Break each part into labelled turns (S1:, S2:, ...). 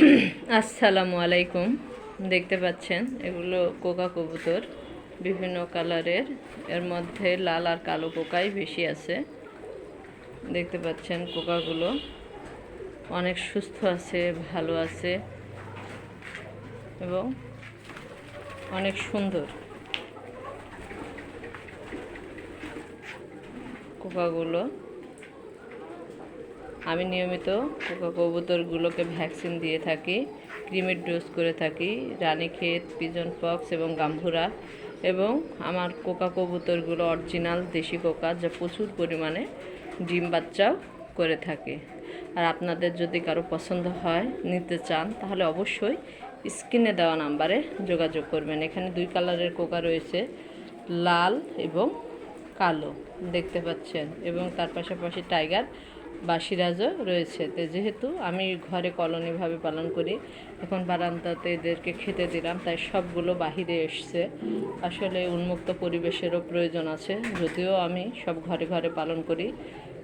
S1: আসসালামু আলাইকুম। দেখতে পাচ্ছেন এগুলো কোকা কবুতর, বিভিন্ন কালারের। এর মধ্যে লাল আর কালো কোকাই বেশি আছে। দেখতে পাচ্ছেন কোকাগুলো অনেক সুস্থ আছে, ভালো আছে এবং অনেক সুন্দর। কোকাগুলো আমি নিয়মিত কোকা কবুতরগুলোকে ভ্যাকসিন দিয়ে থাকি, ক্রিমের ডোজ করে থাকি, রানীক্ষেত, পিজন পক্স এবং গাম্ভুরা। এবং আমার কোকা কবুতরগুলো অরিজিনাল দেশি কোকা, যা প্রচুর পরিমাণে ডিম বাচ্চাও করে থাকে। আর আপনাদের যদি কারো পছন্দ হয়, নিতে চান, তাহলে অবশ্যই স্ক্রিনে দেওয়া নাম্বারে যোগাযোগ করবেন। এখানে 2 কালারের কোকা রয়েছে, লাল এবং কালো, দেখতে পাচ্ছেন। এবং তার পাশাপাশি টাইগার বা সিরাজও রয়েছে। তো যেহেতু আমি ঘরে কলোনিভাবে পালন করি, এখন বারান্দাতে এদেরকে খেতে দিলাম, তাই সবগুলো বাহিরে এসছে। আসলে উন্মুক্ত পরিবেশেরও প্রয়োজন আছে। যদিও আমি সব ঘরে ঘরে পালন করি,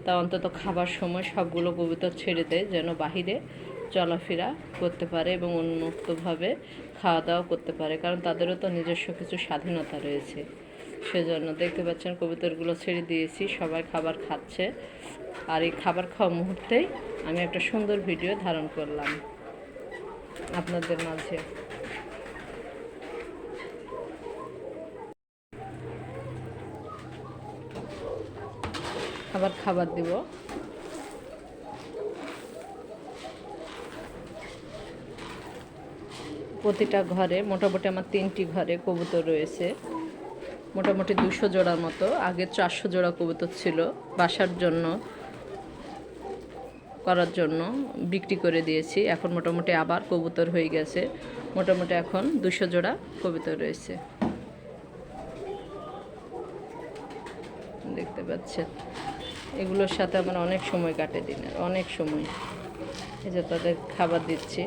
S1: তা অন্তত খাবার সময় সবগুলো কবুতর ছেড়ে দেয়, যেন বাহিরে চলাফেরা করতে পারে এবং উন্মুক্তভাবে খাওয়া দাওয়া করতে পারে, কারণ তাদেরও তো নিজস্ব কিছু স্বাধীনতা রয়েছে। সেজন্য দেখতে পাচ্ছেন কবুতরগুলো ছেড়ে দিয়েছি, সবাই খাবার খাচ্ছে। আর এই খাবার খাওয়া মুহূর্তেই আমি একটা সুন্দর ভিডিও ধারণ করলাম আপনাদের মাঝে। খাবার দিব। প্রতিটা ঘরে মোটামুটি আমার 3টি ঘরে কবুতর রয়েছে, মোটামুটি 200 জোড়ার মতো। আগে 400 জোড়া কবুতর ছিল, বাসার জন্য করার জন্য বিক্রি করে দিয়েছি। এখন মোটামুটি আবার কবুতর হয়ে গেছে, মোটামুটি এখন 200 জোড়া কবুতর রয়েছে। দেখতে পাচ্ছেন, এগুলোর সাথে আমার অনেক সময় কাটে, দিনের অনেক সময়। এই যে তাদের খাবার দিচ্ছি।